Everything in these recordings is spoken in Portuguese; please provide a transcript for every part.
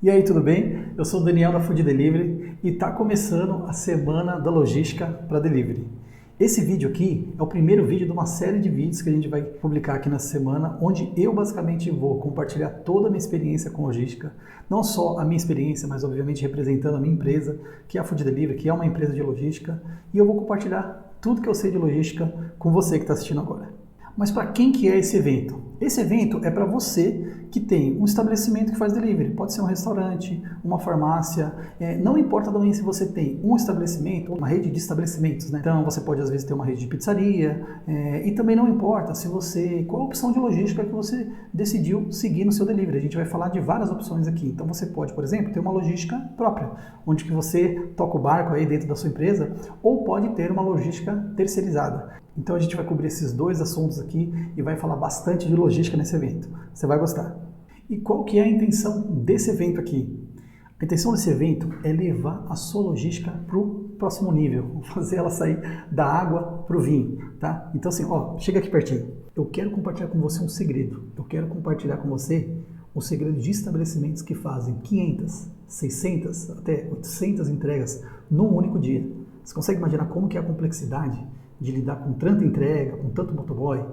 E aí, tudo bem? Eu sou o Daniel da Food Delivery e está começando a Semana da Logística para Delivery. Esse vídeo aqui é o primeiro vídeo de uma série de vídeos que a gente vai publicar aqui nessa semana, onde eu basicamente vou compartilhar toda a minha experiência com logística, não só a minha experiência, mas obviamente representando a minha empresa, que é a Food Delivery, que é uma empresa de logística, e eu vou compartilhar tudo que eu sei de logística com você que está assistindo agora. Mas para quem que é esse evento? Esse evento é para você que tem um estabelecimento que faz delivery. Pode ser um restaurante, uma farmácia, não importa também se você tem um estabelecimento ou uma rede de estabelecimentos, né? Então você pode às vezes ter uma rede de pizzaria, e também não importa se você, qual a opção de logística que você decidiu seguir no seu delivery. A gente vai falar de várias opções aqui. Então você pode, por exemplo, ter uma logística própria, onde que você toca o barco aí dentro da sua empresa, ou pode ter uma logística terceirizada. Então a gente vai cobrir esses dois assuntos aqui e vai falar bastante de logística nesse evento. Você vai gostar. E qual que é a intenção desse evento aqui? A intenção desse evento é levar a sua logística para o próximo nível, fazer ela sair da água para o vinho, tá? Então assim, ó, chega aqui pertinho. Eu quero compartilhar com você um segredo. Eu quero compartilhar com você o segredo de estabelecimentos que fazem 500, 600, até 800 entregas num único dia. Você consegue imaginar como que é a complexidade de lidar com tanta entrega, com tanto motoboy?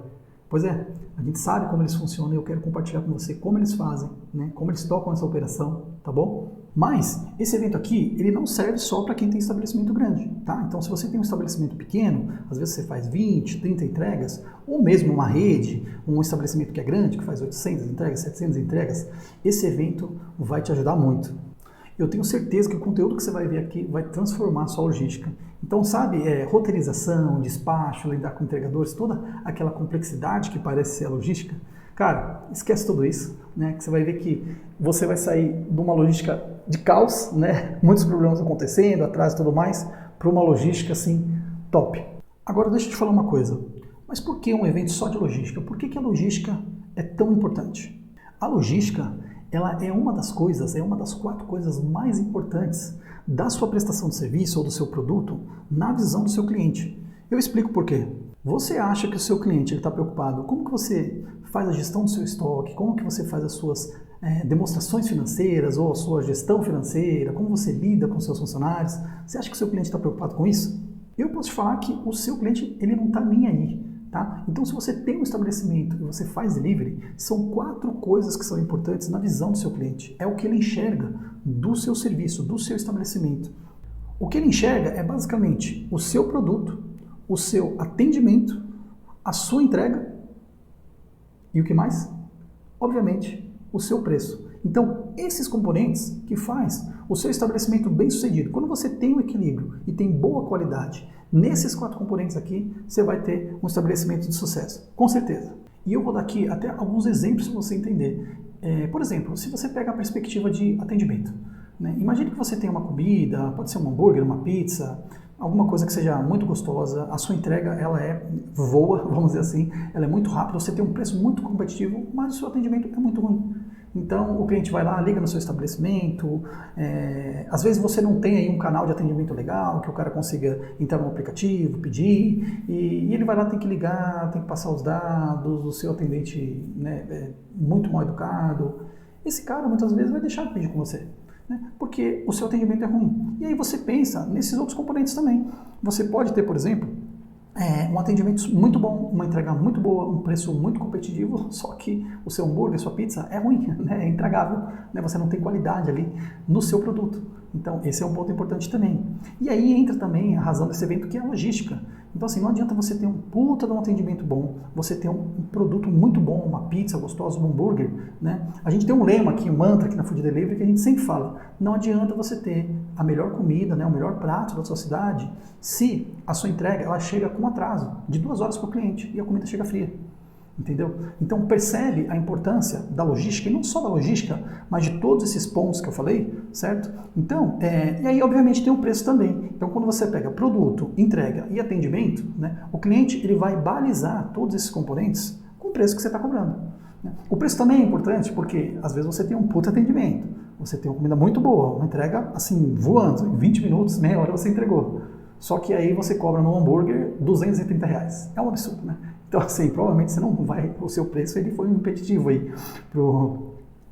Pois é, a gente sabe como eles funcionam e eu quero compartilhar com você como eles fazem, né? Como eles tocam essa operação, tá bom? Mas esse evento aqui, ele não serve só para quem tem estabelecimento grande, tá? Então se você tem um estabelecimento pequeno, às vezes você faz 20, 30 entregas, ou mesmo uma rede, um estabelecimento que é grande, que faz 800 entregas, 700 entregas, esse evento vai te ajudar muito. Eu tenho certeza que o conteúdo que você vai ver aqui vai transformar a sua logística. Então, sabe, roteirização, despacho, lidar com entregadores, toda aquela complexidade que parece ser a logística, cara, esquece tudo isso, né? Que você vai ver que você vai sair de uma logística de caos, né? Muitos problemas acontecendo, atraso e tudo mais, para uma logística, assim, top. Agora, deixa eu te falar uma coisa. Mas por que um evento só de logística? Por que a logística é tão importante? A logística, ela é uma das coisas, é uma das 4 coisas mais importantes da sua prestação de serviço ou do seu produto na visão do seu cliente. Eu explico por quê. Você acha que o seu cliente está preocupado? Como que você faz a gestão do seu estoque? Como que você faz as suas demonstrações financeiras ou a sua gestão financeira? Como você lida com seus funcionários? Você acha que o seu cliente está preocupado com isso? Eu posso te falar que o seu cliente ele não está nem aí. Tá? Então, se você tem um estabelecimento e você faz delivery, são 4 coisas que são importantes na visão do seu cliente. É o que ele enxerga do seu serviço, do seu estabelecimento. O que ele enxerga é basicamente o seu produto, o seu atendimento, a sua entrega e o que mais? Obviamente, o seu preço. Então, esses componentes que faz o seu estabelecimento bem sucedido. Quando você tem um equilíbrio e tem boa qualidade, nesses 4 componentes aqui, você vai ter um estabelecimento de sucesso, com certeza. E eu vou dar aqui até alguns exemplos para você entender. Por exemplo, se você pega a perspectiva de atendimento, né? Imagine que você tem uma comida, pode ser um hambúrguer, uma pizza, alguma coisa que seja muito gostosa, a sua entrega ela voa, vamos dizer assim, ela é muito rápida, você tem um preço muito competitivo, mas o seu atendimento é muito ruim. Então o cliente vai lá, liga no seu estabelecimento, às vezes você não tem aí um canal de atendimento legal, que o cara consiga entrar no aplicativo, pedir, e ele vai lá, tem que ligar, tem que passar os dados, o seu atendente, né, é muito mal educado. Esse cara muitas vezes vai deixar de pedir com você, né, porque o seu atendimento é ruim. E aí você pensa nesses outros componentes também. Você pode ter, por exemplo, um atendimento muito bom, uma entrega muito boa, um preço muito competitivo, só que o seu hambúrguer, sua pizza é ruim, né? É intragável, né? Você não tem qualidade ali no seu produto. Então, esse é um ponto importante também. E aí entra também a razão desse evento, que é a logística. Então, assim, não adianta você ter um puta de um atendimento bom, você ter um produto muito bom, uma pizza gostosa, um hambúrguer, né? A gente tem um lema aqui, um mantra aqui na Food Delivery, que a gente sempre fala, não adianta você ter a melhor comida, né, o melhor prato da sua cidade, se a sua entrega ela chega com atraso de 2 horas para o cliente e a comida chega fria. Entendeu? Então percebe a importância da logística, e não só da logística, mas de todos esses pontos que eu falei, certo? Então, e aí obviamente tem o preço também. Então quando você pega produto, entrega e atendimento, né, o cliente ele vai balizar todos esses componentes com o preço que você está cobrando. Né? O preço também é importante porque às vezes você tem um puto atendimento, você tem uma comida muito boa, uma entrega assim voando, em 20 minutos, meia hora você entregou. Só que aí você cobra no hambúrguer R$230. É um absurdo, né? Então, assim, provavelmente você não vai, o seu preço ele foi impeditivo aí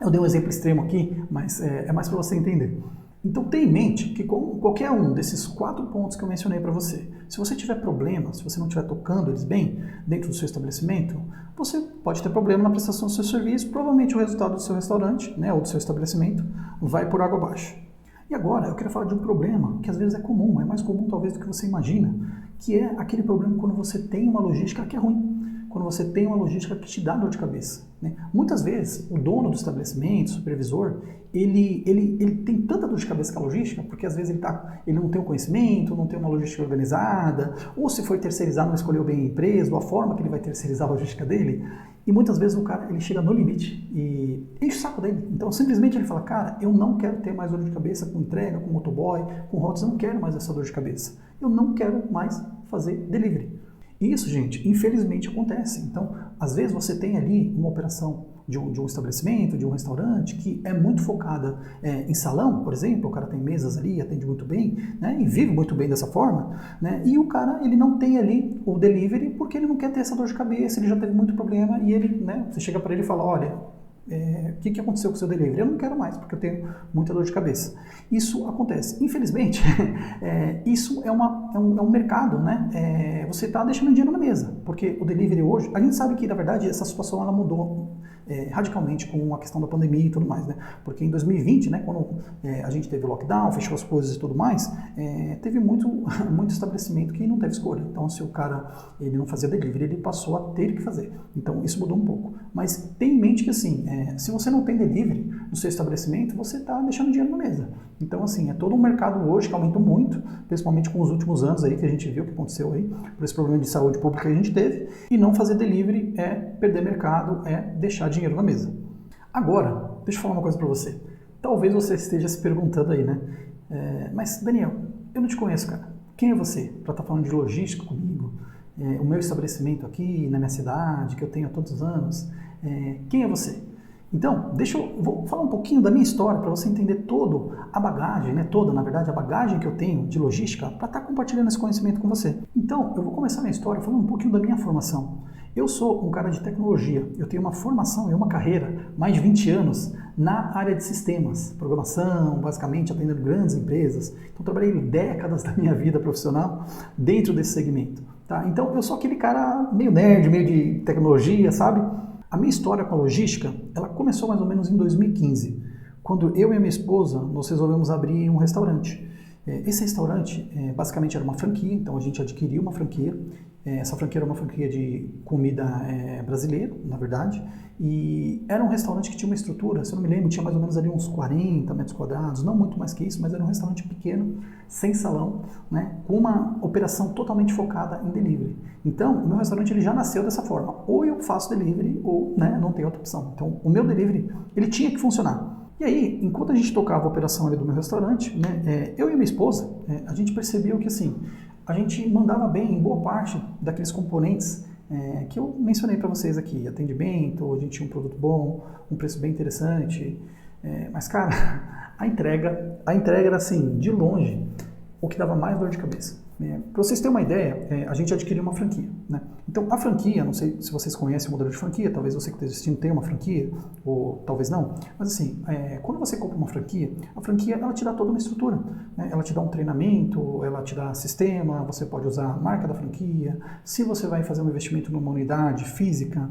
Eu dei um exemplo extremo aqui, mas é mais para você entender. Então tenha em mente que com qualquer um desses 4 pontos que eu mencionei para você, se você tiver problemas, se você não estiver tocando eles bem dentro do seu estabelecimento, você pode ter problema na prestação do seu serviço, provavelmente o resultado do seu restaurante, né, ou do seu estabelecimento vai por água abaixo. E agora eu quero falar de um problema que às vezes é comum, é mais comum talvez do que você imagina, que é aquele problema quando você tem uma logística que é ruim. Quando você tem uma logística que te dá dor de cabeça. Né? Muitas vezes, o dono do estabelecimento, o supervisor, ele tem tanta dor de cabeça com a logística, porque às vezes ele não tem o conhecimento, não tem uma logística organizada, ou se foi terceirizar, não escolheu bem a empresa, ou a forma que ele vai terceirizar a logística dele, e muitas vezes o cara ele chega no limite e enche o saco dele. Então, simplesmente ele fala, cara, eu não quero ter mais dor de cabeça com entrega, com motoboy, com rotas, eu não quero mais essa dor de cabeça. Eu não quero mais fazer delivery. Isso, gente, infelizmente acontece. Então, às vezes você tem ali uma operação de um estabelecimento, de um restaurante, que é muito focada em salão, por exemplo, o cara tem mesas ali, atende muito bem, né, e vive muito bem dessa forma, né, e o cara, ele não tem ali o delivery porque ele não quer ter essa dor de cabeça, ele já teve muito problema e ele, né, você chega para ele e fala, olha, o que aconteceu com o seu delivery? Eu não quero mais, porque eu tenho muita dor de cabeça. Isso acontece. Infelizmente, isso é um mercado, né? Você está deixando dinheiro na mesa, porque o delivery hoje, a gente sabe que, na verdade, essa situação ela mudou radicalmente com a questão da pandemia e tudo mais, né? Porque em 2020, né, quando a gente teve o lockdown, fechou as coisas e tudo mais, teve muito estabelecimento que não teve escolha. Então, se o cara ele não fazia delivery, ele passou a ter que fazer. Então, isso mudou um pouco. Mas tenha em mente que, assim, se você não tem delivery no seu estabelecimento, você está deixando dinheiro na mesa. Então, assim, é todo um mercado hoje que aumentou muito, principalmente com os últimos anos aí que a gente viu que aconteceu aí, por esse problema de saúde pública que a gente teve, e não fazer delivery é perder mercado, é deixar dinheiro na mesa. Agora, deixa eu falar uma coisa para você. Talvez você esteja se perguntando aí, né? Mas, Daniel, eu não te conheço, cara. Quem é você para estar falando de logística comigo? O meu estabelecimento aqui na minha cidade, que eu tenho há tantos anos. Quem é você? Então, vou falar um pouquinho da minha história para você entender toda a bagagem, né? Na verdade, a bagagem que eu tenho de logística para estar compartilhando esse conhecimento com você. Então, eu vou começar minha história falando um pouquinho da minha formação. Eu sou um cara de tecnologia, eu tenho uma formação e uma carreira, mais de 20 anos, na área de sistemas, programação, basicamente atendendo grandes empresas. Então, trabalhei décadas da minha vida profissional dentro desse segmento. Tá? Então, eu sou aquele cara meio nerd, meio de tecnologia, sabe? A minha história com a logística, ela começou mais ou menos em 2015, quando eu e a minha esposa, nós resolvemos abrir um restaurante. Esse restaurante, basicamente, era uma franquia, então a gente adquiriu uma franquia. Essa franquia era uma franquia de comida brasileira, na verdade, e era um restaurante que tinha uma estrutura, se eu não me lembro, tinha mais ou menos ali uns 40 metros quadrados, não muito mais que isso, mas era um restaurante pequeno, sem salão, né, com uma operação totalmente focada em delivery. Então, o meu restaurante ele já nasceu dessa forma, ou eu faço delivery, ou né, não tem outra opção. Então, o meu delivery, ele tinha que funcionar. E aí, enquanto a gente tocava a operação ali do meu restaurante, né, eu e minha esposa, a gente percebeu que assim, a gente mandava bem em boa parte daqueles componentes que eu mencionei para vocês aqui. Atendimento, a gente tinha um produto bom, um preço bem interessante. Mas, cara, a entrega era assim, de longe, o que dava mais dor de cabeça. Para vocês terem uma ideia, a gente adquiriu uma franquia. Né? Então, a franquia, não sei se vocês conhecem o modelo de franquia, talvez você que está assistindo tenha uma franquia, ou talvez não, mas assim, quando você compra uma franquia, a franquia ela te dá toda uma estrutura. Né? Ela te dá um treinamento, ela te dá sistema, você pode usar a marca da franquia, se você vai fazer um investimento numa unidade física,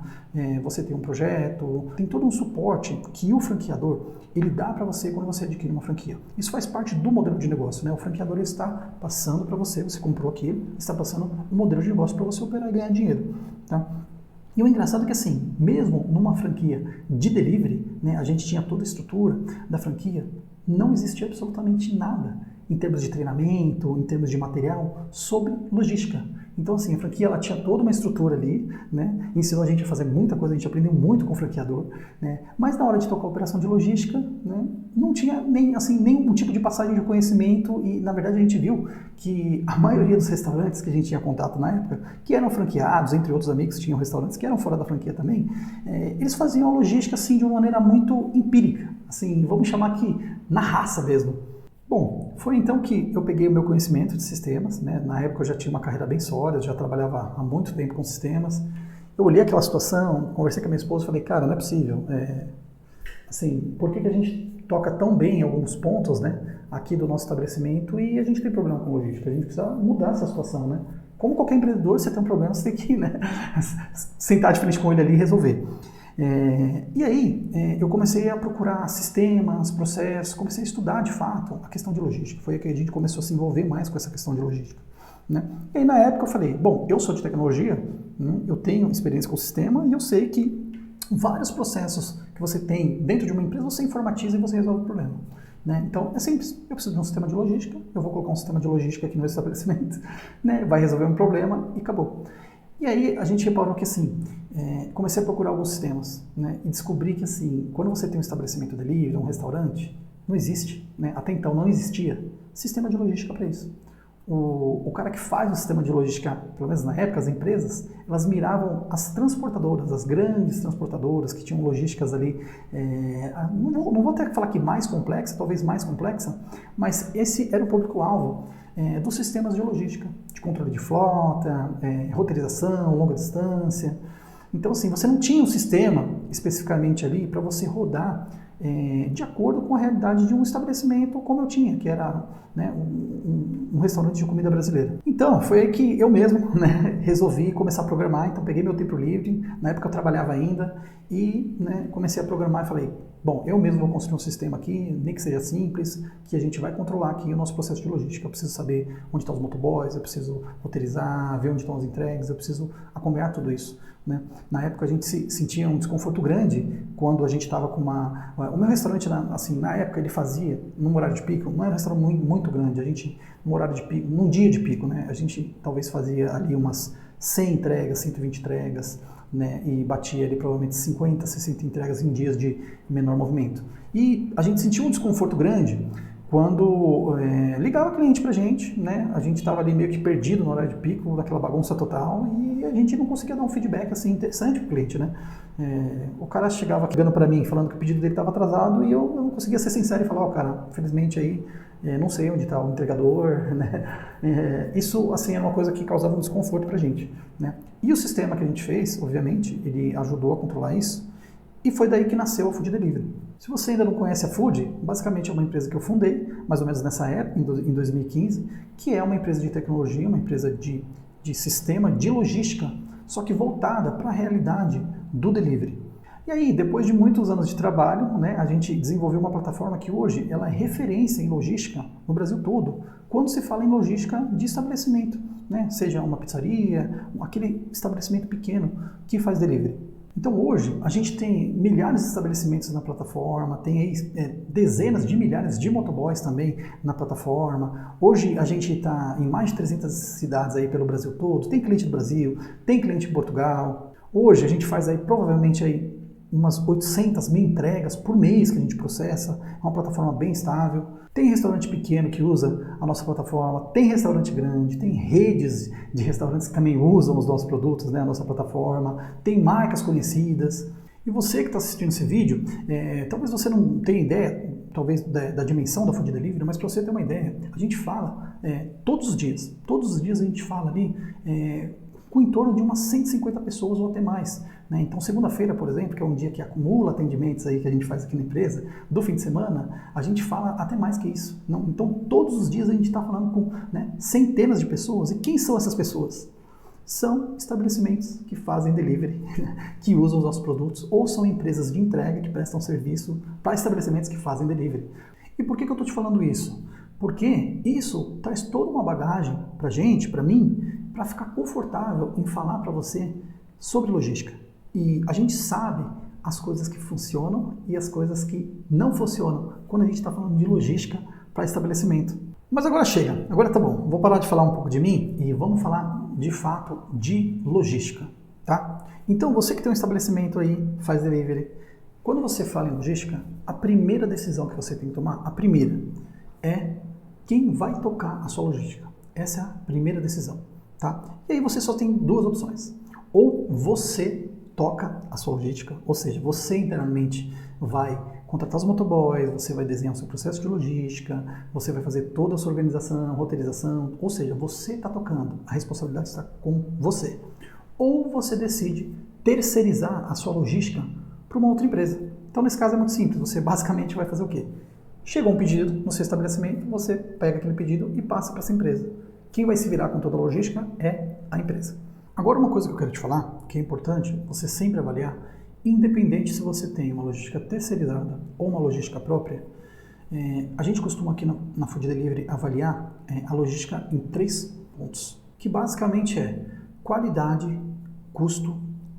você tem um projeto, tem todo um suporte que o franqueador ele dá para você quando você adquire uma franquia. Isso faz parte do modelo de negócio. Né? O franqueador está passando para você comprou aquilo, está passando um modelo de negócio para você operar e ganhar dinheiro. Tá? E o engraçado é que assim, mesmo numa franquia de delivery, né, a gente tinha toda a estrutura da franquia, não existia absolutamente nada em termos de treinamento, em termos de material, sobre logística. Então, assim, a franquia ela tinha toda uma estrutura ali, né? Ensinou a gente a fazer muita coisa, a gente aprendeu muito com o franqueador, né? Mas na hora de tocar a operação de logística, né, não tinha nenhum tipo de passagem de conhecimento e, na verdade, a gente viu que a maioria dos restaurantes que a gente tinha contato na época, que eram franqueados, entre outros amigos, tinham restaurantes que eram fora da franquia também, eles faziam a logística, assim, de uma maneira muito empírica, assim, vamos chamar aqui, na raça mesmo. Bom, foi então que eu peguei o meu conhecimento de sistemas, né? Na época eu já tinha uma carreira bem sólida, já trabalhava há muito tempo com sistemas. Eu olhei aquela situação, conversei com a minha esposa e falei, cara, não é possível. Assim, por que a gente toca tão bem em alguns pontos, né, aqui do nosso estabelecimento e a gente tem problema com logística? A gente precisa mudar essa situação, né? Como qualquer empreendedor, você tem um problema, você tem que, né, sentar de frente com ele ali e resolver. E aí, eu comecei a procurar sistemas, processos, comecei a estudar de fato a questão de logística. Foi aí que a gente começou a se envolver mais com essa questão de logística, né? E aí, na época, eu falei, bom, eu sou de tecnologia, né, eu tenho experiência com o sistema e eu sei que vários processos que você tem dentro de uma empresa, você informatiza e você resolve o problema, né? Então, é simples. Eu preciso de um sistema de logística, eu vou colocar um sistema de logística aqui no estabelecimento, né? Vai resolver um problema e acabou. E aí, a gente reparou que, assim, comecei a procurar alguns sistemas, né? E descobri que, assim, quando você tem um estabelecimento delivery, um restaurante, não existe, né? Até então não existia sistema de logística para isso. O cara que faz o sistema de logística, pelo menos na época, as empresas, elas miravam as transportadoras, as grandes transportadoras que tinham logísticas ali, não vou até falar que mais complexa, talvez mais complexa, mas esse era o público-alvo dos sistemas de logística, de controle de frota, roteirização, longa distância. Então, assim, você não tinha um sistema especificamente ali para você rodar de acordo com a realidade de um estabelecimento como eu tinha, que era, né, um restaurante de comida brasileira. Então, foi aí que eu mesmo, né, resolvi começar a programar. Então, peguei meu tempo livre, na época eu trabalhava ainda, e, né, comecei a programar e falei, bom, eu mesmo vou construir um sistema aqui, nem que seja simples, que a gente vai controlar aqui o nosso processo de logística. Eu preciso saber onde estão os motoboys, eu preciso roteirizar, ver onde estão as entregas, eu preciso acompanhar tudo isso, né? Na época a gente sentia um desconforto grande quando a gente estava com o meu restaurante, assim, na época ele fazia, num horário de pico, não era um restaurante muito grande, a gente, num dia de pico, né, a gente talvez fazia ali umas 100 entregas, 120 entregas, né, e batia ali provavelmente 50, 60 entregas em dias de menor movimento. E a gente sentia um desconforto grande quando ligava o cliente pra gente, né, a gente estava ali meio que perdido no horário de pico, daquela bagunça total, e a gente não conseguia dar um feedback assim interessante pro cliente, né. O cara chegava ligando para mim falando que o pedido dele estava atrasado e eu não conseguia ser sincero e falar, cara, infelizmente aí não sei onde está o entregador, né? Isso, assim, era uma coisa que causava um desconforto para a gente, né? E o sistema que a gente fez, obviamente, ele ajudou a controlar isso e foi daí que nasceu a Food Delivery. Se você ainda não conhece a Food, basicamente é uma empresa que eu fundei, mais ou menos nessa época, em 2015, que é uma empresa de tecnologia, uma empresa de sistema de logística, só que voltada para a realidade do delivery. E aí, depois de muitos anos de trabalho, né, a gente desenvolveu uma plataforma que hoje ela é referência em logística no Brasil todo, quando se fala em logística de estabelecimento, né, seja uma pizzaria, aquele estabelecimento pequeno que faz delivery. Então hoje a gente tem milhares de estabelecimentos na plataforma, tem aí dezenas de milhares de motoboys também na plataforma. Hoje a gente está em mais de 300 cidades aí pelo Brasil todo, tem cliente do Brasil, tem cliente em Portugal. Hoje a gente faz aí provavelmente aí umas 800 mil entregas por mês que a gente processa, é uma plataforma bem estável. Tem restaurante pequeno que usa a nossa plataforma, tem restaurante grande, tem redes de restaurantes que também usam os nossos produtos, né, a nossa plataforma, tem marcas conhecidas. E você que está assistindo esse vídeo, talvez você não tenha ideia, talvez da dimensão da Food Delivery, mas para você ter uma ideia, a gente fala todos os dias a gente fala ali com em torno de umas 150 pessoas ou até mais, né? Então, segunda-feira, por exemplo, que é um dia que acumula atendimentos aí que a gente faz aqui na empresa, do fim de semana, a gente fala até mais que isso. Não, então, todos os dias a gente está falando com, né, centenas de pessoas. E quem são essas pessoas? São estabelecimentos que fazem delivery, que usam os nossos produtos, ou são empresas de entrega que prestam serviço para estabelecimentos que fazem delivery. E por que eu estou te falando isso? Porque isso traz toda uma bagagem para a gente, para mim, para ficar confortável em falar para você sobre logística. E a gente sabe as coisas que funcionam e as coisas que não funcionam quando a gente está falando de logística para estabelecimento. Mas agora chega, agora tá bom, vou parar de falar um pouco de mim e vamos falar de fato de logística, tá? Então você que tem um estabelecimento aí, faz delivery, quando você fala em logística, a primeira decisão que você tem que tomar, a primeira, é quem vai tocar a sua logística. Essa é a primeira decisão, tá? E aí você só tem duas opções. Ou você toca a sua logística, ou seja, você internamente vai contratar os motoboys, você vai desenhar o seu processo de logística, você vai fazer toda a sua organização, roteirização, ou seja, você está tocando, a responsabilidade está com você. Ou você decide terceirizar a sua logística para uma outra empresa. Então, nesse caso é muito simples, você basicamente vai fazer o quê? Chegou um pedido no seu estabelecimento, você pega aquele pedido e passa para essa empresa. Quem vai se virar com toda a logística é a empresa. Agora, uma coisa que eu quero te falar, que é importante você sempre avaliar, independente se você tem uma logística terceirizada ou uma logística própria, a gente costuma aqui na Food Delivery avaliar a logística em 3 pontos, que basicamente é qualidade, custo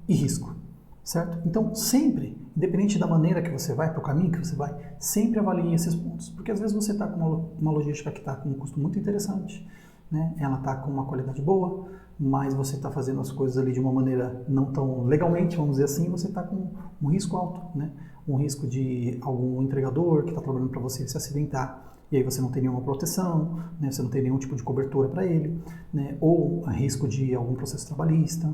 e risco, certo? Então, sempre, independente da maneira que você vai, para o caminho que você vai, sempre avalie esses pontos, porque às vezes você está com uma logística que está com um custo muito interessante, né? Ela está com uma qualidade boa, mas você está fazendo as coisas ali de uma maneira não tão legalmente, vamos dizer assim, você está com um risco alto, né? Um risco de algum entregador que está trabalhando para você se acidentar, e aí você não tem nenhuma proteção, né? Você não tem nenhum tipo de cobertura para ele, né? Ou risco de algum processo trabalhista,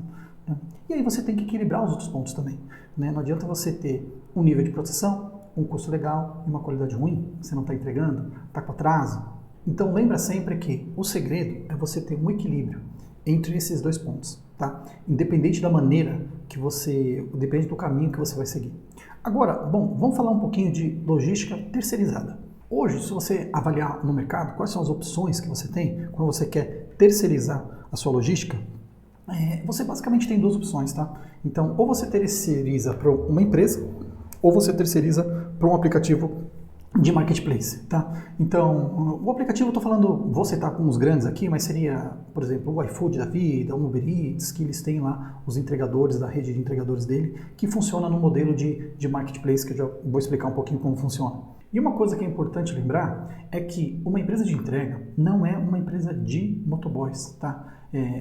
né? E aí você tem que equilibrar os outros pontos também, né? Não adianta você ter um nível de proteção, um custo legal e uma qualidade ruim, você não está entregando, está com atraso. Então lembra sempre que o segredo é você ter um equilíbrio entre esses 2 pontos, tá? Independente da maneira que você, depende do caminho que você vai seguir. Agora, bom, vamos falar um pouquinho de logística terceirizada. Hoje, se você avaliar no mercado quais são as opções que você tem quando você quer terceirizar a sua logística, você basicamente tem 2 opções, tá? Então, ou você terceiriza para uma empresa, ou você terceiriza para um aplicativo de marketplace, tá? Então, o aplicativo, eu estou falando, vou citar com os grandes aqui, mas seria, por exemplo, o iFood da vida, o Uber Eats, que eles têm lá os entregadores da rede de entregadores dele, que funciona no modelo de marketplace, que eu já vou explicar um pouquinho como funciona. E uma coisa que é importante lembrar é que uma empresa de entrega não é uma empresa de motoboys, tá?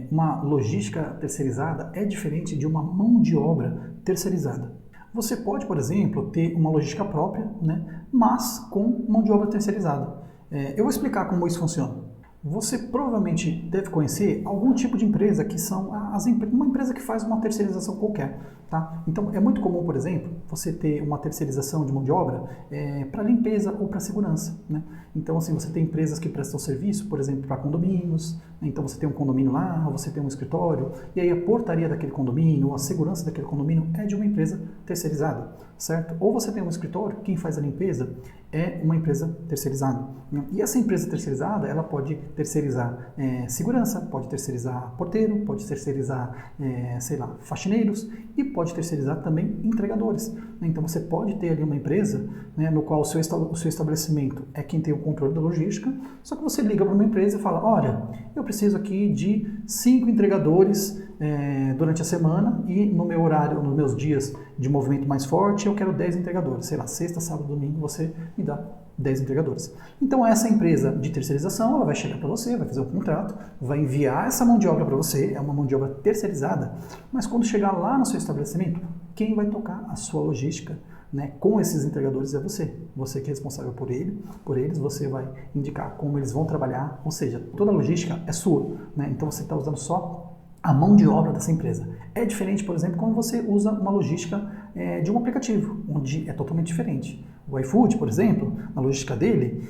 Uma logística terceirizada é diferente de uma mão de obra terceirizada. Você pode, por exemplo, ter uma logística própria, né, mas com mão de obra terceirizada. Eu vou explicar como isso funciona. Você provavelmente deve conhecer algum tipo de empresa que são uma empresa que faz uma terceirização qualquer, tá? Então é muito comum, por exemplo, você ter uma terceirização de mão de obra para limpeza ou para segurança, né? Então assim, você tem empresas que prestam serviço, por exemplo, para condomínios, né? Então você tem um condomínio lá, você tem um escritório, e aí a portaria daquele condomínio, ou a segurança daquele condomínio é de uma empresa terceirizada, certo? Ou você tem um escritório, quem faz a limpeza é uma empresa terceirizada, né? E essa empresa terceirizada, ela pode terceirizar segurança, pode terceirizar porteiro, pode terceirizar, sei lá, faxineiros e pode terceirizar também entregadores. Então você pode ter ali uma empresa, né, no qual o seu estabelecimento é quem tem o controle da logística, só que você liga para uma empresa e fala, olha, eu preciso aqui de 5 entregadores durante a semana e no meu horário, nos meus dias de movimento mais forte, eu quero 10 entregadores. Sei lá, sexta, sábado, domingo, você me dá 10 entregadores. Então essa empresa de terceirização, ela vai chegar para você, vai fazer um contrato, vai enviar essa mão de obra para você, é uma mão de obra terceirizada, mas quando chegar lá no seu estabelecimento, quem vai tocar a sua logística, né, com esses entregadores é você. Você que é responsável por eles, você vai indicar como eles vão trabalhar, ou seja, toda a logística é sua, né? Então você está usando só a mão de obra dessa empresa. É diferente, por exemplo, quando você usa uma logística de um aplicativo, onde é totalmente diferente. O iFood, por exemplo, na logística dele,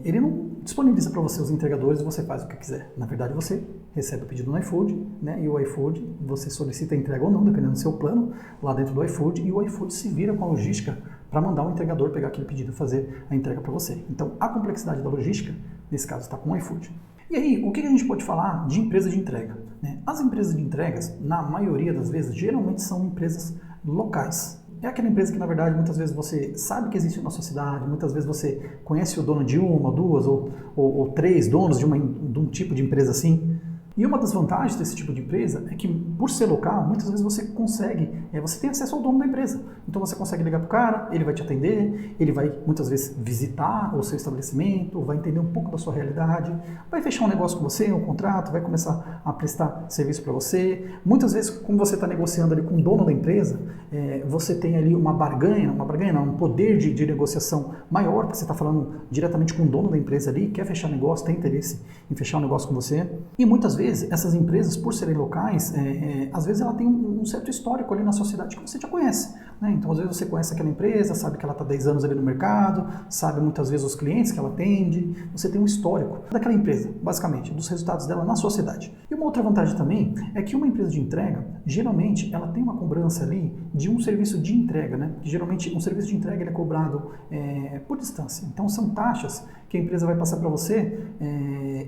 ele não disponibiliza para você os entregadores e você faz o que quiser. Na verdade, você recebe o pedido no iFood, né, e o iFood, você solicita a entrega ou não, dependendo do seu plano, lá dentro do iFood, e o iFood se vira com a logística para mandar o entregador pegar aquele pedido e fazer a entrega para você. Então, a complexidade da logística, nesse caso, está com o iFood. E aí, o que a gente pode falar de empresa de entrega? As empresas de entregas, na maioria das vezes, geralmente são empresas locais. É aquela empresa que, na verdade, muitas vezes você sabe que existe na sua cidade, muitas vezes você conhece o dono de uma, duas ou 3 donos de um tipo de empresa assim. E uma das vantagens desse tipo de empresa é que, por ser local, muitas vezes você consegue, você tem acesso ao dono da empresa. Então você consegue ligar para o cara, ele vai te atender, ele vai muitas vezes visitar o seu estabelecimento, vai entender um pouco da sua realidade, vai fechar um negócio com você, um contrato, vai começar a prestar serviço para você. Muitas vezes, como você está negociando ali com o dono da empresa, você tem ali uma barganha não, um poder de negociação maior, porque você está falando diretamente com o dono da empresa ali, quer fechar negócio, tem interesse em fechar um negócio com você. E muitas vezes vezes, essas empresas, por serem locais, às vezes ela tem um certo histórico ali na sociedade que você já conhece, né? Então, às vezes você conhece aquela empresa, sabe que ela está 10 anos ali no mercado, sabe muitas vezes os clientes que ela atende, você tem um histórico daquela empresa, basicamente, dos resultados dela na sociedade. E uma outra vantagem também é que uma empresa de entrega, geralmente, ela tem uma cobrança ali de um serviço de entrega, né? Que geralmente um serviço de entrega ele é cobrado por distância. Então, são taxas que a empresa vai passar para você,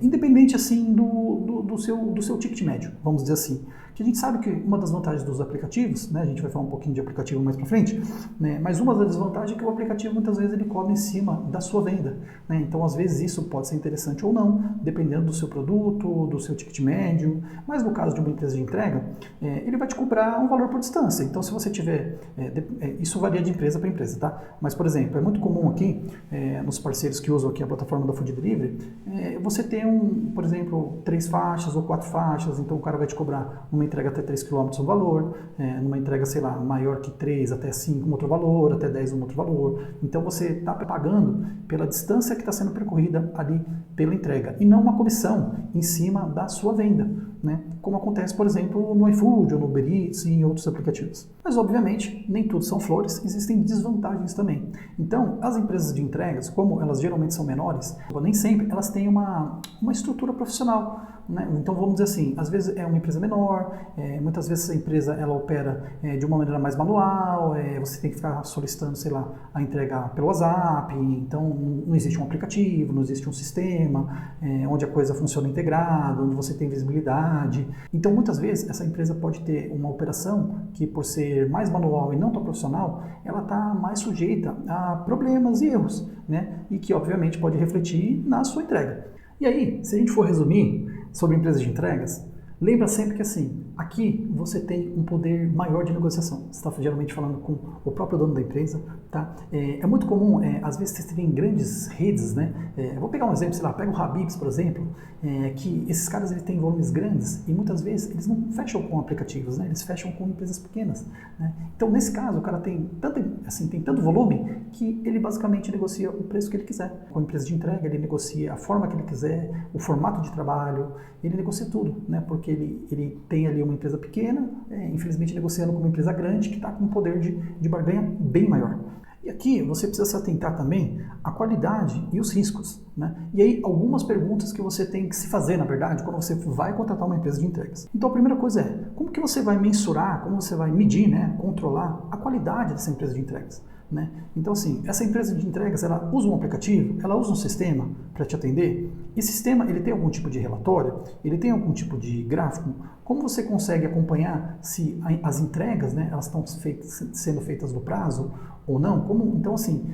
independente assim do seu ticket médio, vamos dizer assim. Que a gente sabe que uma das vantagens dos aplicativos, né, a gente vai falar um pouquinho de aplicativo mais para frente, né, mas uma das desvantagens é que o aplicativo muitas vezes ele cobra em cima da sua venda, né, então às vezes isso pode ser interessante ou não, dependendo do seu produto, do seu ticket médio, mas no caso de uma empresa de entrega, ele vai te cobrar um valor por distância, então se você tiver, isso varia de empresa para empresa, tá? Mas por exemplo, é muito comum aqui, nos parceiros que usam aqui a plataforma da Food Delivery, você tem por exemplo, 3 faixas ou 4 faixas, então o cara vai te cobrar uma entrega até 3 km um valor, numa entrega, sei lá, maior que 3 até 5 um outro valor, até 10 um outro valor. Então você está pagando pela distância que está sendo percorrida ali pela entrega e não uma comissão em cima da sua venda, né? Como acontece, por exemplo, no iFood ou no Uber Eats e em outros aplicativos. Mas, obviamente, nem tudo são flores, existem desvantagens também. Então, as empresas de entregas, como elas geralmente são menores, nem sempre elas têm uma estrutura profissional, né? Então, vamos dizer assim, às vezes é uma empresa menor, muitas vezes a empresa ela opera de uma maneira mais manual, você tem que ficar solicitando, sei lá, a entrega pelo WhatsApp, então não existe um aplicativo, não existe um sistema onde a coisa funciona integrado, onde você tem visibilidade. Então, muitas vezes, essa empresa pode ter uma operação que, por ser mais manual e não tão profissional, ela está mais sujeita a problemas e erros, né? E que, obviamente, pode refletir na sua entrega. E aí, se a gente for resumir sobre empresas de entregas, lembra sempre que assim, aqui você tem um poder maior de negociação. Você está geralmente falando com o próprio dono da empresa, tá? É muito comum, às vezes, vocês terem grandes redes, né? Vou pegar um exemplo, sei lá, pega o Habib's, por exemplo, que esses caras eles têm volumes grandes e muitas vezes eles não fecham com aplicativos, né? Eles fecham com empresas pequenas, né? Então, nesse caso, o cara tem tanto volume que ele basicamente negocia o preço que ele quiser. Com a empresa de entrega, ele negocia a forma que ele quiser, o formato de trabalho, ele negocia tudo, né? Porque ele tem ali uma empresa pequena, infelizmente negociando com uma empresa grande que está com um poder de barganha bem maior. E aqui você precisa se atentar também à qualidade e os riscos, né? E aí algumas perguntas que você tem que se fazer, na verdade, quando você vai contratar uma empresa de entregas. Então a primeira coisa é, como que você vai mensurar, como você vai medir, né, controlar a qualidade dessa empresa de entregas? Né? Então assim, essa empresa de entregas, ela usa um aplicativo, ela usa um sistema para te atender. Esse sistema, ele tem algum tipo de relatório? Ele tem algum tipo de gráfico? Como você consegue acompanhar se as entregas, né, elas estão sendo feitas no prazo ou não? Então assim,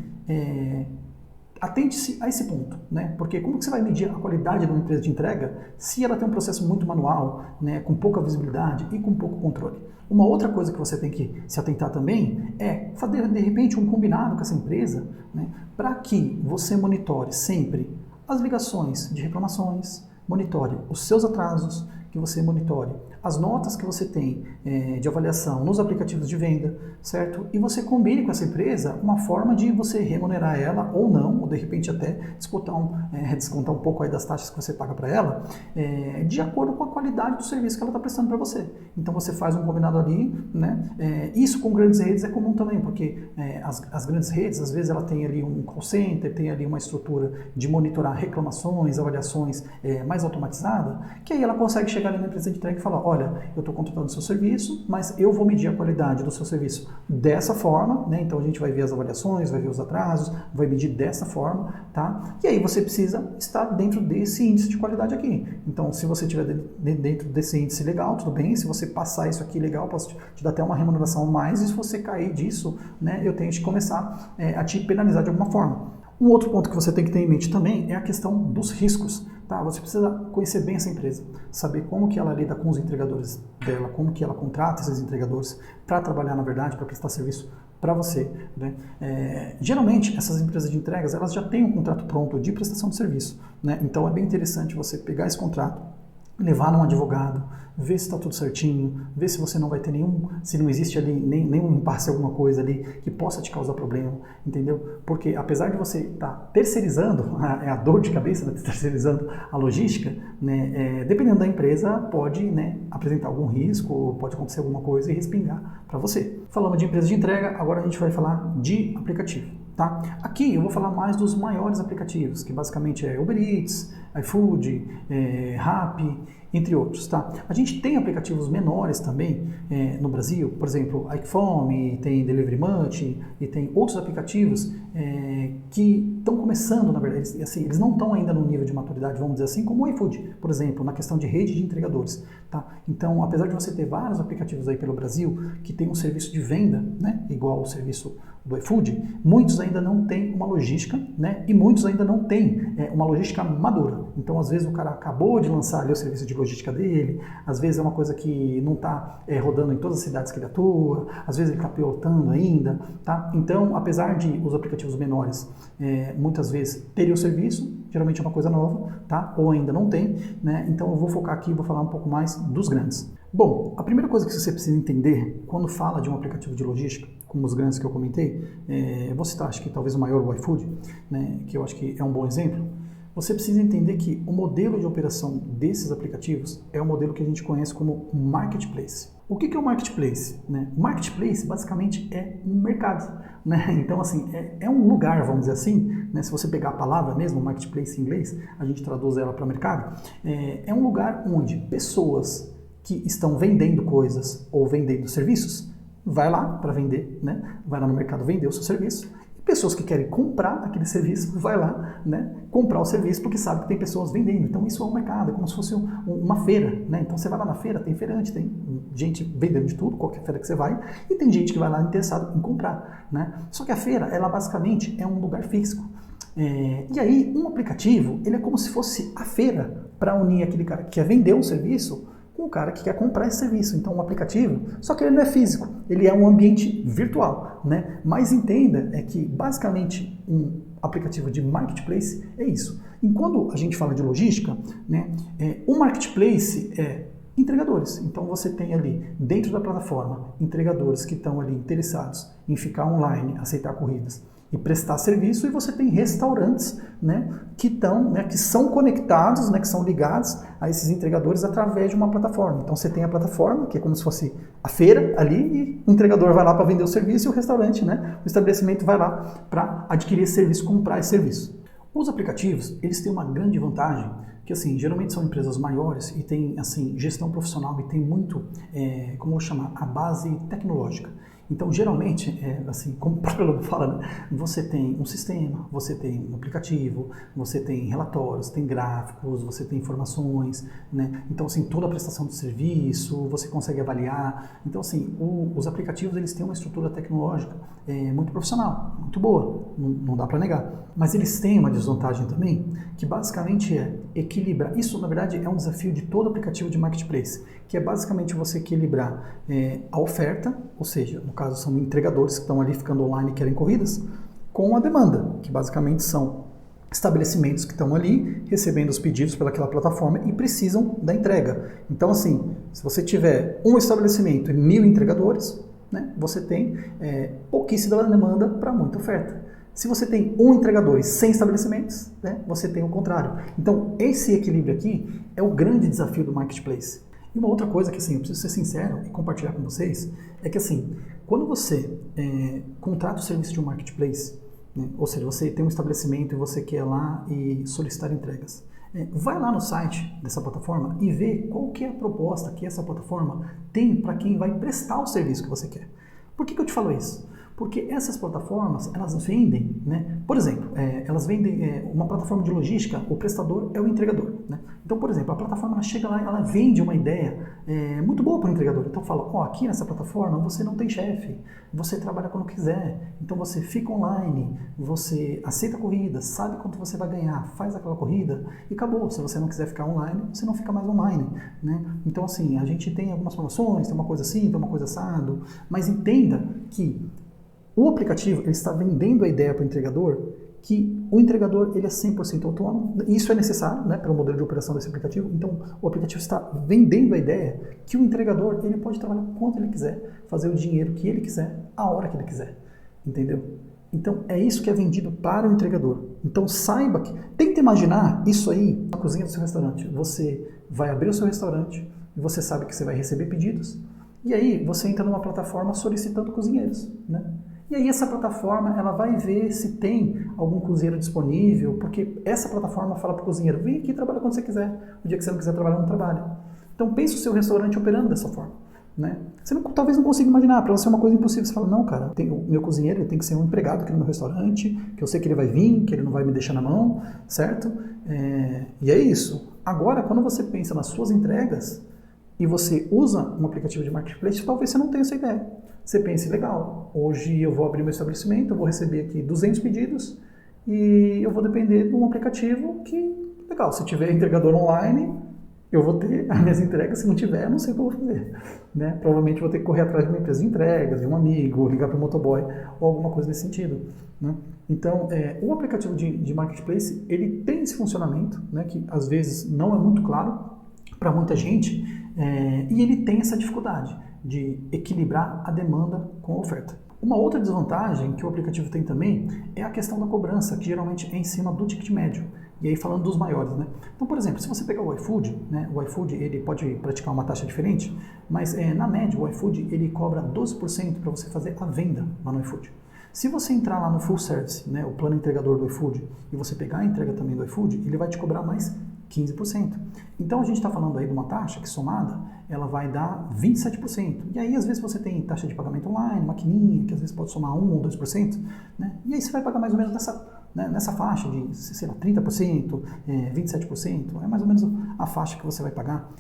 atente-se a esse ponto, né? Porque como que você vai medir a qualidade de uma empresa de entrega se ela tem um processo muito manual, né, com pouca visibilidade e com pouco controle? Uma outra coisa que você tem que se atentar também é fazer, de repente, um combinado com essa empresa, né, para que você monitore sempre as ligações de reclamações, monitore os seus atrasos, que você monitore as notas que você tem de avaliação nos aplicativos de venda, certo? E você combine com essa empresa uma forma de você remunerar ela ou não, ou de repente até descontar um pouco aí das taxas que você paga para ela, de acordo com a qualidade do serviço que ela está prestando para você. Então você faz um combinado ali, né? Isso com grandes redes é comum também, porque as grandes redes, às vezes ela tem ali um call center, tem ali uma estrutura de monitorar reclamações, avaliações mais automatizada, que aí ela consegue chegar ali na empresa de entrega e falar, olha, eu estou contratando o seu serviço, mas eu vou medir a qualidade do seu serviço dessa forma, né? Então a gente vai ver as avaliações, vai ver os atrasos, vai medir dessa forma, tá? E aí você precisa estar dentro desse índice de qualidade aqui. Então, se você estiver dentro desse índice legal, tudo bem. Se você passar isso aqui legal, posso te dar até uma remuneração a mais, e se você cair disso, né, eu tenho que começar a te penalizar de alguma forma. Um outro ponto que você tem que ter em mente também é a questão dos riscos. Tá? Você precisa conhecer bem essa empresa, saber como que ela lida com os entregadores dela, como que ela contrata esses entregadores para trabalhar, na verdade, para prestar serviço para você, né? Geralmente, essas empresas de entregas, elas já têm um contrato pronto de prestação de serviço, né? Então, é bem interessante você pegar esse contrato, levar num advogado, ver se está tudo certinho, ver se você não vai ter se não existe ali nenhum impasse, alguma coisa ali que possa te causar problema, entendeu? Porque apesar de você estar terceirizando, a dor de cabeça, né, terceirizando a logística, né, dependendo da empresa, pode, né, apresentar algum risco, pode acontecer alguma coisa e respingar para você. Falamos de empresa de entrega, agora a gente vai falar de aplicativo. Tá? Aqui eu vou falar mais dos maiores aplicativos, que basicamente é Uber Eats, iFood, Rappi, entre outros. Tá? A gente tem aplicativos menores também no Brasil, por exemplo, iFome, tem Delivery Munch e tem outros aplicativos que estão começando, na verdade, eles não estão ainda no nível de maturidade, vamos dizer assim, como o iFood, por exemplo, na questão de rede de entregadores. Tá? Então, apesar de você ter vários aplicativos aí pelo Brasil que tem um serviço de venda, né, igual o serviço do iFood, muitos ainda não têm uma logística, né, e muitos ainda não têm uma logística madura. Então, às vezes, o cara acabou de lançar ali o serviço de logística dele, às vezes é uma coisa que não está rodando em todas as cidades que ele atua, às vezes ele está pilotando ainda. Tá? Então, apesar de os aplicativos menores muitas vezes terem o serviço, geralmente é uma coisa nova, tá? Ou ainda não tem, né? Então eu vou focar aqui e vou falar um pouco mais dos grandes. Bom, a primeira coisa que você precisa entender quando fala de um aplicativo de logística, como os grandes que eu comentei, vou citar, acho que talvez o maior, o iFood, né, que eu acho que é um bom exemplo. Você precisa entender que o modelo de operação desses aplicativos é o modelo que a gente conhece como marketplace. O que é o marketplace? Né? O marketplace basicamente é um mercado. Né? Então, assim, é um lugar, vamos dizer assim, né? Se você pegar a palavra mesmo, marketplace em inglês, a gente traduz ela para mercado, é um lugar onde pessoas que estão vendendo coisas ou vendendo serviços, vai lá para vender, né? Vai lá no mercado vender o seu serviço. Pessoas que querem comprar aquele serviço, vai lá, né, comprar o serviço porque sabe que tem pessoas vendendo. Então isso é um mercado, é como se fosse uma feira, né? Então você vai lá na feira, tem feirante, tem gente vendendo de tudo, qualquer feira que você vai, e tem gente que vai lá interessado em comprar, né? Só que a feira, ela basicamente é um lugar físico. E aí um aplicativo, ele é como se fosse a feira para unir aquele cara que quer vender um serviço com o cara que quer comprar esse serviço. Então, um aplicativo, só que ele não é físico, ele é um ambiente virtual, né? Mas entenda que, basicamente, um aplicativo de marketplace é isso. E quando a gente fala de logística, né, o marketplace é entregadores. Então, você tem ali, dentro da plataforma, entregadores que estão ali interessados em ficar online, aceitar corridas e prestar serviço, e você tem restaurantes, né, que são conectados, né, que são ligados a esses entregadores através de uma plataforma. Então você tem a plataforma, que é como se fosse a feira ali, e o entregador vai lá para vender o serviço, e o restaurante, né, o estabelecimento vai lá para adquirir esse serviço, comprar esse serviço. Os aplicativos, eles têm uma grande vantagem, que assim, geralmente são empresas maiores e tem assim, gestão profissional e tem muito, como eu vou chamar, a base tecnológica. Então, geralmente, assim, como o próprio nome fala, né, você tem um sistema, você tem um aplicativo, você tem relatórios, tem gráficos, você tem informações, né? Então, assim, toda a prestação de serviço, você consegue avaliar. Então, assim, os aplicativos, eles têm uma estrutura tecnológica muito profissional, muito boa, não dá para negar. Mas eles têm uma desvantagem também, que basicamente é equilibrar. Isso, na verdade, é um desafio de todo aplicativo de marketplace, que é basicamente você equilibrar a oferta, ou seja, no caso são entregadores que estão ali ficando online e querem corridas, com a demanda, que basicamente são estabelecimentos que estão ali recebendo os pedidos pelaquela plataforma e precisam da entrega. Então, assim, se você tiver um estabelecimento e 1000 entregadores, né, você tem pouquíssima demanda para muita oferta. Se você tem um entregador e 100 estabelecimentos, né, você tem o contrário. Então, esse equilíbrio aqui é o grande desafio do marketplace. E uma outra coisa que, assim, eu preciso ser sincero e compartilhar com vocês, é que, assim, quando você contrata o serviço de um marketplace, né, ou seja, você tem um estabelecimento e você quer ir lá e solicitar entregas, vai lá no site dessa plataforma e vê qual que é a proposta que essa plataforma tem para quem vai prestar o serviço que você quer. Por que eu te falo isso? Porque essas plataformas, elas vendem, né? Por exemplo, elas vendem uma plataforma de logística, o prestador é o entregador, né? Então, por exemplo, a plataforma ela chega lá e ela vende uma ideia muito boa para o entregador. Então fala, aqui nessa plataforma você não tem chefe, você trabalha quando quiser, então você fica online, você aceita corridas, sabe quanto você vai ganhar, faz aquela corrida e acabou. Se você não quiser ficar online, você não fica mais online, né? Então, assim, a gente tem algumas promoções, tem uma coisa assim, tem uma coisa assado, mas entenda que o aplicativo ele está vendendo a ideia para o entregador que o entregador ele é 100% autônomo. Isso é necessário, né, para o modelo de operação desse aplicativo. Então, o aplicativo está vendendo a ideia que o entregador ele pode trabalhar quanto ele quiser, fazer o dinheiro que ele quiser, a hora que ele quiser. Entendeu? Então, é isso que é vendido para o entregador. Então, saiba que... Tenta imaginar isso aí na cozinha do seu restaurante. Você vai abrir o seu restaurante e você sabe que você vai receber pedidos. E aí, você entra numa plataforma solicitando cozinheiros, né? E aí, essa plataforma, ela vai ver se tem algum cozinheiro disponível, porque essa plataforma fala para o cozinheiro, vem aqui trabalhar quando você quiser. O dia que você não quiser trabalhar, não trabalha. Então, pense o seu restaurante operando dessa forma. Né? Você talvez não consiga imaginar, para você é uma coisa impossível. Você fala, não, cara, o meu cozinheiro ele tem que ser um empregado aqui no meu restaurante, que eu sei que ele vai vir, que ele não vai me deixar na mão, certo? E é isso. Agora, quando você pensa nas suas entregas e você usa um aplicativo de marketplace, talvez você não tenha essa ideia. Você pense, legal, hoje eu vou abrir meu estabelecimento, eu vou receber aqui 200 pedidos e eu vou depender de um aplicativo que, legal, se tiver entregador online, eu vou ter as minhas entregas, se não tiver, eu não sei o que eu vou fazer. Né? Provavelmente vou ter que correr atrás de uma empresa de entregas, de um amigo, ligar para o motoboy, ou alguma coisa nesse sentido. Né? Então, o aplicativo de marketplace, ele tem esse funcionamento, né, que às vezes não é muito claro para muita gente, e ele tem essa dificuldade de equilibrar a demanda com a oferta. Uma outra desvantagem que o aplicativo tem também é a questão da cobrança, que geralmente é em cima do ticket médio. E aí falando dos maiores, né? Então, por exemplo, se você pegar o iFood, né, o iFood ele pode praticar uma taxa diferente, mas na média o iFood ele cobra 12% para você fazer a venda lá no iFood. Se você entrar lá no Full Service, né, o plano entregador do iFood, e você pegar a entrega também do iFood, ele vai te cobrar mais 15%. Então a gente está falando aí de uma taxa que somada, ela vai dar 27%. E aí às vezes você tem taxa de pagamento online, maquininha, que às vezes pode somar 1 ou 2%, né? E aí você vai pagar mais ou menos nessa faixa de, sei lá, 30%, 27%, é mais ou menos a faixa que você vai pagar.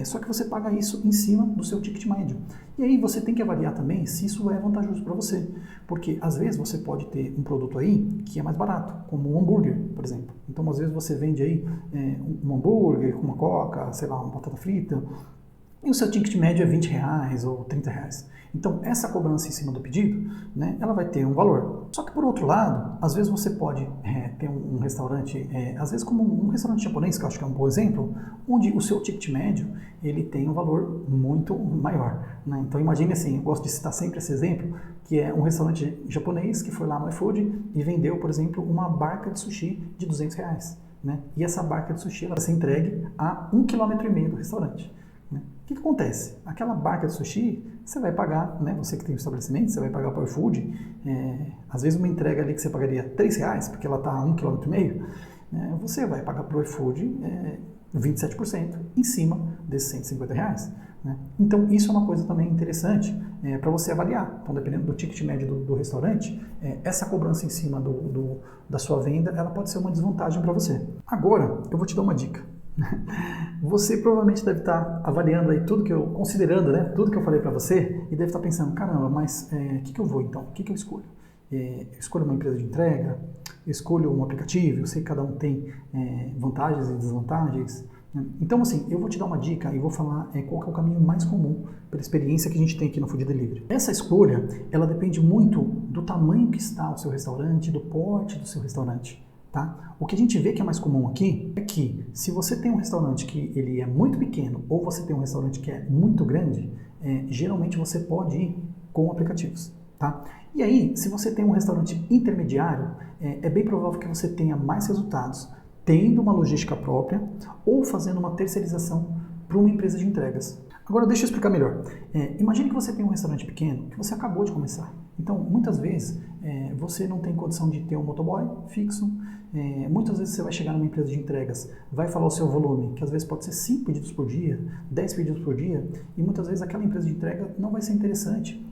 Só que você paga isso em cima do seu ticket médio. E aí você tem que avaliar também se isso é vantajoso para você. Porque às vezes você pode ter um produto aí que é mais barato, como um hambúrguer, por exemplo. Então às vezes você vende aí um hambúrguer com uma coca, sei lá, uma batata frita, e o seu ticket médio é R$20 ou R$30. Então, essa cobrança em cima do pedido, né, ela vai ter um valor. Só que, por outro lado, às vezes você pode ter um restaurante, às vezes como um restaurante japonês, que eu acho que é um bom exemplo, onde o seu ticket médio, ele tem um valor muito maior. Né? Então, imagine assim, eu gosto de citar sempre esse exemplo, que é um restaurante japonês que foi lá no iFood e vendeu, por exemplo, uma barca de sushi de R$200. Né? E essa barca de sushi, ela vai ser entregue a 1,5 km do restaurante. Né? O que acontece? Aquela barca de sushi, você vai pagar, né? Você que tem um estabelecimento, você vai pagar para o iFood, às vezes uma entrega ali que você pagaria R$3, porque ela está a 1,5 km, você vai pagar para o iFood 27% em cima desses R$150. Né? Então, isso é uma coisa também interessante para você avaliar. Então, dependendo do ticket médio do restaurante, essa cobrança em cima da sua venda, ela pode ser uma desvantagem para você. Agora, eu vou te dar uma dica. Você provavelmente deve estar avaliando aí considerando, né, tudo que eu falei para você e deve estar pensando, caramba, mas o que eu vou então? O que eu escolho? Eu escolho uma empresa de entrega? Eu escolho um aplicativo? Eu sei que cada um tem vantagens e desvantagens. Então, assim, eu vou te dar uma dica e vou falar qual que é o caminho mais comum pela experiência que a gente tem aqui no Food Delivery. Essa escolha, ela depende muito do tamanho que está o seu restaurante, do porte do seu restaurante. Tá? O que a gente vê que é mais comum aqui é que se você tem um restaurante que ele é muito pequeno ou você tem um restaurante que é muito grande, geralmente você pode ir com aplicativos. Tá? E aí, se você tem um restaurante intermediário, é bem provável que você tenha mais resultados tendo uma logística própria ou fazendo uma terceirização para uma empresa de entregas. Agora, deixa eu explicar melhor. Imagine que você tem um restaurante pequeno que você acabou de começar. Então, muitas vezes, você não tem condição de ter um motoboy fixo. Muitas vezes você vai chegar numa empresa de entregas, vai falar o seu volume, que às vezes pode ser 5 pedidos por dia, 10 pedidos por dia, e muitas vezes aquela empresa de entrega não vai ser interessante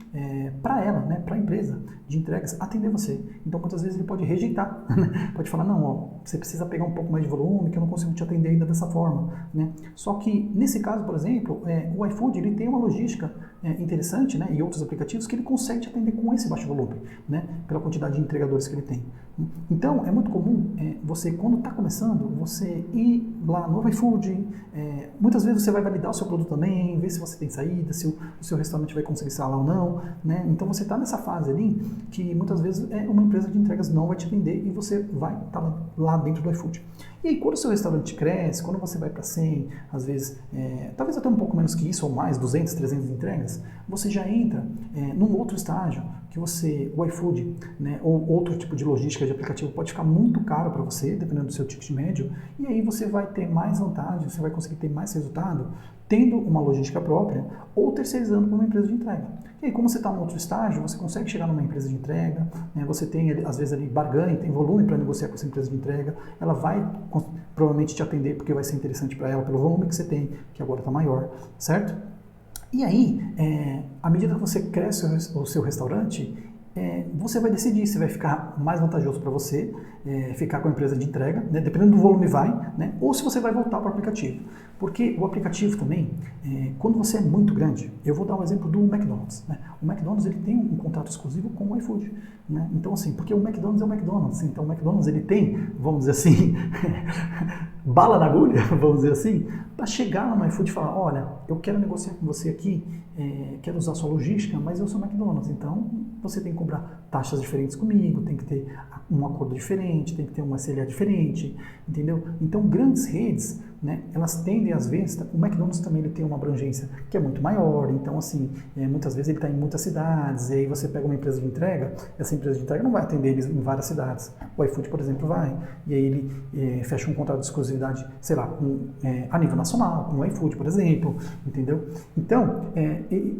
para ela, né, para a empresa de entregas, atender você. Então, muitas vezes ele pode rejeitar, né? Pode falar, não, ó, você precisa pegar um pouco mais de volume, que eu não consigo te atender ainda dessa forma. Né? Só que, nesse caso, por exemplo, o iFood ele tem uma logística interessante, né, e outros aplicativos que ele consegue te atender com esse baixo volume. Né? pela quantidade de entregadores que ele tem. Então, é muito comum você, quando está começando, você ir lá no iFood, muitas vezes você vai validar o seu produto também, ver se você tem saída, se o seu restaurante vai conseguir instalar ou não, né? Então, você está nessa fase ali que muitas vezes uma empresa de entregas não vai te atender e você vai estar lá dentro do iFood. E aí, quando o seu restaurante cresce, quando você vai para 100, às vezes, talvez até um pouco menos que isso ou mais, 200, 300 entregas, você já entra num outro estágio que o iFood, né, ou outro tipo de logística de aplicativo pode ficar muito caro para você, dependendo do seu ticket médio, e aí você vai ter mais vantagem, você vai conseguir ter mais resultado tendo uma logística própria ou terceirizando para uma empresa de entrega. E aí, como você está em outro estágio, você consegue chegar numa empresa de entrega, né, você tem, às vezes, ali barganha, tem volume para negociar com essa empresa de entrega, ela vai provavelmente te atender porque vai ser interessante para ela pelo volume que você tem, que agora está maior, certo? E aí, à medida que você cresce o seu restaurante, você vai decidir se vai ficar mais vantajoso para você ficar com a empresa de entrega, né, dependendo do volume vai, né, ou se você vai voltar para o aplicativo. Porque o aplicativo também, quando você é muito grande, eu vou dar um exemplo do McDonald's. Né? O McDonald's ele tem um contrato exclusivo com o iFood. Né? Então assim, porque o McDonald's é o McDonald's, então o McDonald's ele tem, vamos dizer assim, bala na agulha, vamos dizer assim, para chegar lá no iFood e falar, olha, eu quero negociar com você aqui, quero usar sua logística, mas eu sou McDonald's, então você tem que cobrar taxas diferentes comigo, tem que ter um acordo diferente, tem que ter uma CLA diferente, entendeu? Então grandes redes, né, elas tendem às vezes, o McDonald's também ele tem uma abrangência que é muito maior, então assim, muitas vezes ele está em muitas cidades, e aí você pega uma empresa de entrega, essa empresa de entrega não vai atender eles em várias cidades. O iFood, por exemplo, vai, e aí ele fecha um contrato de exclusividade, sei lá, a nível nacional, com o iFood, por exemplo, entendeu? Então,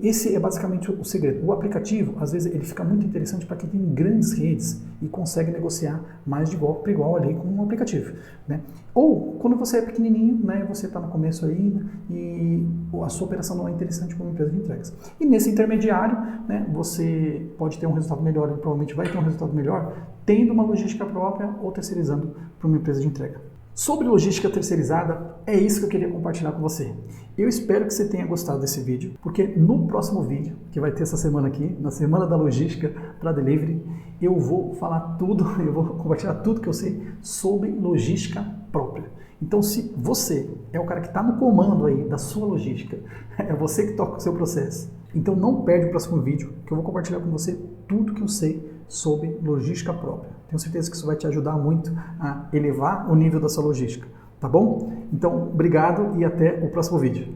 esse é basicamente o segredo. O aplicativo, às vezes, ele fica muito interessante para quem tem grandes redes e consegue negociar mais de igual para igual ali com o aplicativo, né? Ou, quando você é pequenininho, né, você está no começo aí e a sua operação não é interessante para uma empresa de entregas. E nesse intermediário, né, você pode ter um resultado melhor, e provavelmente vai ter um resultado melhor, tendo uma logística própria ou terceirizando para uma empresa de entrega. Sobre logística terceirizada, é isso que eu queria compartilhar com você. Eu espero que você tenha gostado desse vídeo, porque no próximo vídeo, que vai ter essa semana aqui, na Semana da Logística para Delivery, eu vou falar tudo, eu vou compartilhar tudo que eu sei sobre logística própria. Então, se você é o cara que está no comando aí da sua logística, é você que toca o seu processo, então não perde o próximo vídeo, que eu vou compartilhar com você tudo que eu sei sobre logística própria. Tenho certeza que isso vai te ajudar muito a elevar o nível da sua logística, tá bom? Então, obrigado e até o próximo vídeo.